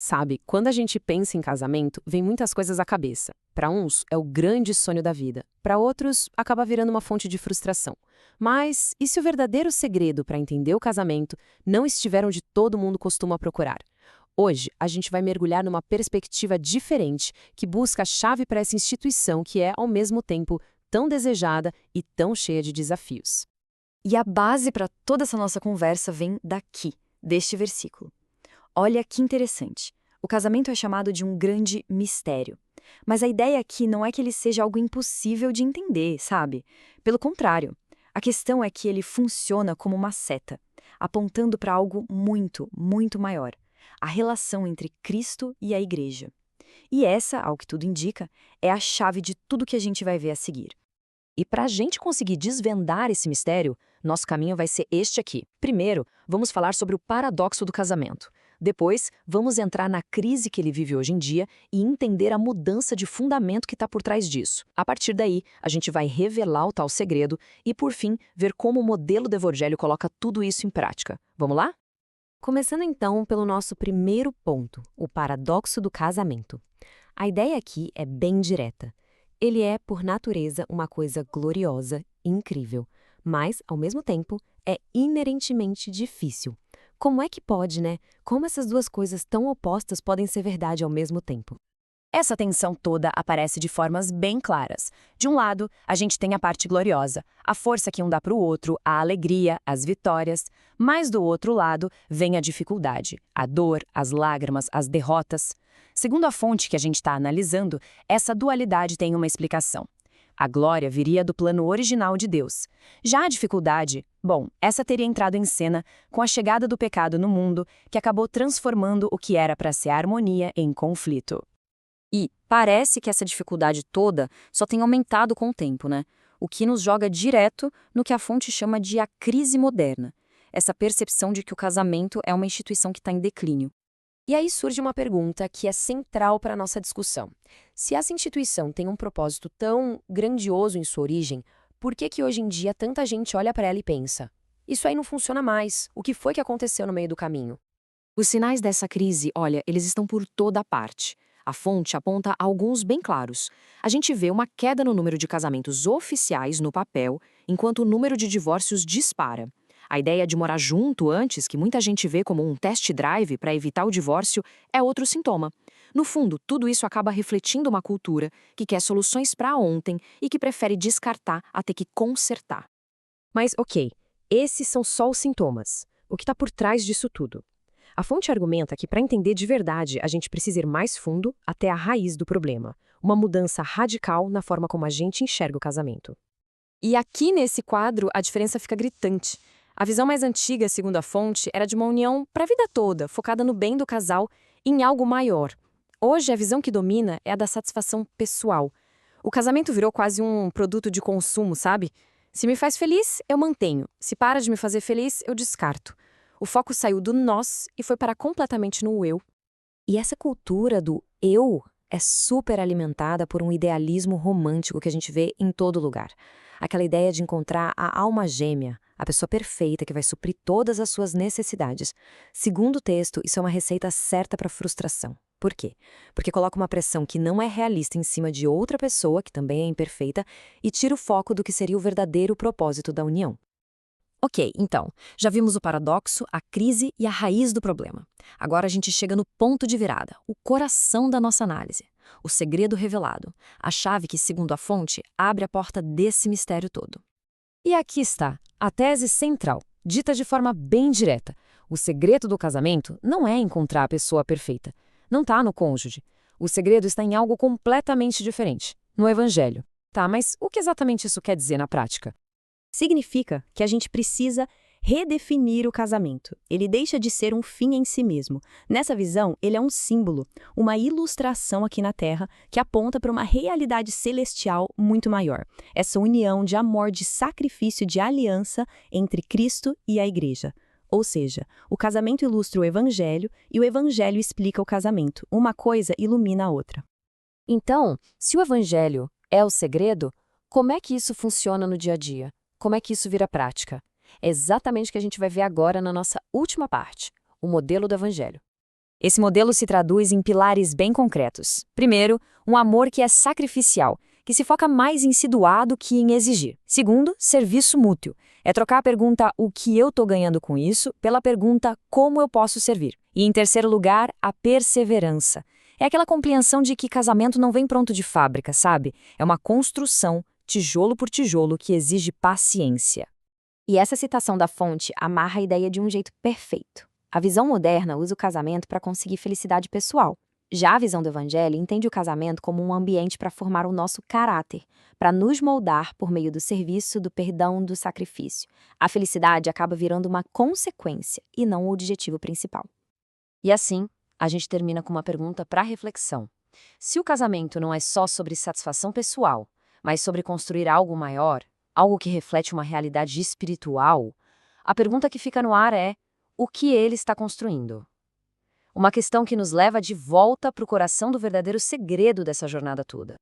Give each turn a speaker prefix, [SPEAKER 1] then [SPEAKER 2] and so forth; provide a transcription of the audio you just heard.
[SPEAKER 1] Sabe, quando a gente pensa em casamento, vem muitas coisas à cabeça. Para uns, é o grande sonho da vida. Para outros, acaba virando uma fonte de frustração. Mas e se o verdadeiro segredo para entender o casamento não estiver onde todo mundo costuma procurar? Hoje, a gente vai mergulhar numa perspectiva diferente que busca a chave para essa instituição que é, ao mesmo tempo, tão desejada e tão cheia de desafios.
[SPEAKER 2] E a base para toda essa nossa conversa vem daqui, deste versículo. Olha que interessante. O casamento é chamado de um grande mistério. Mas a ideia aqui não é que ele seja algo impossível de entender, sabe? Pelo contrário, a questão é que ele funciona como uma seta, apontando para algo muito, muito maior: a relação entre Cristo e a Igreja. E essa, ao que tudo indica, é a chave de tudo que a gente vai ver a seguir. E para a gente conseguir desvendar esse mistério, nosso caminho vai ser este aqui. Primeiro, vamos falar sobre o paradoxo do casamento. Depois, vamos entrar na crise que ele vive hoje em dia e entender a mudança de fundamento que está por trás disso. A partir daí, a gente vai revelar o tal segredo e, por fim, ver como o modelo do Evangelho coloca tudo isso em prática. Vamos lá?
[SPEAKER 1] Começando então pelo nosso primeiro ponto, o paradoxo do casamento. A ideia aqui é bem direta. Ele é, por natureza, uma coisa gloriosa e incrível, mas, ao mesmo tempo, é inerentemente difícil. Como é que pode, né? Como essas duas coisas tão opostas podem ser verdade ao mesmo tempo?
[SPEAKER 2] Essa tensão toda aparece de formas bem claras. De um lado, a gente tem a parte gloriosa, a força que um dá para o outro, a alegria, as vitórias. Mas do outro lado, vem a dificuldade, a dor, as lágrimas, as derrotas. Segundo a fonte que a gente está analisando, essa dualidade tem uma explicação. A glória viria do plano original de Deus. Já a dificuldade, bom, essa teria entrado em cena com a chegada do pecado no mundo, que acabou transformando o que era para ser harmonia em conflito. E parece que essa dificuldade toda só tem aumentado com o tempo, né? O que nos joga direto no que a fonte chama de a crise moderna. Essa percepção de que o casamento é uma instituição que está em declínio.
[SPEAKER 1] E aí surge uma pergunta que é central para a nossa discussão. Se essa instituição tem um propósito tão grandioso em sua origem, por que que hoje em dia tanta gente olha para ela e pensa: isso aí não funciona mais, o que foi que aconteceu no meio do caminho?
[SPEAKER 2] Os sinais dessa crise, olha, eles estão por toda parte. A fonte aponta alguns bem claros. A gente vê uma queda no número de casamentos oficiais no papel, enquanto o número de divórcios dispara. A ideia de morar junto antes, que muita gente vê como um test drive para evitar o divórcio, é outro sintoma. No fundo, tudo isso acaba refletindo uma cultura que quer soluções para ontem e que prefere descartar a ter que consertar.
[SPEAKER 1] Mas, ok, esses são só os sintomas. O que está por trás disso tudo? A fonte argumenta que para entender de verdade a gente precisa ir mais fundo até a raiz do problema. Uma mudança radical na forma como a gente enxerga o casamento. E aqui nesse quadro a diferença fica gritante. A visão mais antiga, segundo a fonte, era de uma união para a vida toda, focada no bem do casal e em algo maior. Hoje, a visão que domina é a da satisfação pessoal. O casamento virou quase um produto de consumo, sabe? Se me faz feliz, eu mantenho. Se para de me fazer feliz, eu descarto. O foco saiu do nós e foi parar completamente no eu. E essa cultura do eu é super alimentada por um idealismo romântico que a gente vê em todo lugar. Aquela ideia de encontrar a alma gêmea, a pessoa perfeita que vai suprir todas as suas necessidades. Segundo o texto, isso é uma receita certa para frustração. Por quê? Porque coloca uma pressão que não é realista em cima de outra pessoa, que também é imperfeita, e tira o foco do que seria o verdadeiro propósito da união. Ok, então, já vimos o paradoxo, a crise e a raiz do problema. Agora a gente chega no ponto de virada, o coração da nossa análise. O segredo revelado, a chave que, segundo a fonte, abre a porta desse mistério todo. E aqui está, a tese central, dita de forma bem direta. O segredo do casamento não é encontrar a pessoa perfeita. Não está no cônjuge. O segredo está em algo completamente diferente, no Evangelho. Tá, mas o que exatamente isso quer dizer na prática?
[SPEAKER 3] Significa que a gente precisa redefinir o casamento. Ele deixa de ser um fim em si mesmo. Nessa visão, ele é um símbolo, uma ilustração aqui na Terra que aponta para uma realidade celestial muito maior. Essa união de amor, de sacrifício, de aliança entre Cristo e a Igreja. Ou seja, o casamento ilustra o Evangelho e o Evangelho explica o casamento. Uma coisa ilumina a outra.
[SPEAKER 1] Então, se o Evangelho é o segredo, como é que isso funciona no dia a dia? Como é que isso vira prática? É exatamente o que a gente vai ver agora na nossa última parte, o modelo do Evangelho.
[SPEAKER 2] Esse modelo se traduz em pilares bem concretos. Primeiro, um amor que é sacrificial, que se foca mais em se doar do que em exigir. Segundo, serviço mútuo. É trocar a pergunta "o que eu estou ganhando com isso?" pela pergunta "como eu posso servir?" E em terceiro lugar, a perseverança. É aquela compreensão de que casamento não vem pronto de fábrica, sabe? É uma construção, tijolo por tijolo, que exige paciência.
[SPEAKER 3] E essa citação da fonte amarra a ideia de um jeito perfeito. A visão moderna usa o casamento para conseguir felicidade pessoal. Já a visão do Evangelho entende o casamento como um ambiente para formar o nosso caráter, para nos moldar por meio do serviço, do perdão, do sacrifício. A felicidade acaba virando uma consequência e não o objetivo principal.
[SPEAKER 1] E assim, a gente termina com uma pergunta para reflexão. Se o casamento não é só sobre satisfação pessoal, mas sobre construir algo maior, algo que reflete uma realidade espiritual, a pergunta que fica no ar é: o que ele está construindo? Uma questão que nos leva de volta para o coração do verdadeiro segredo dessa jornada toda.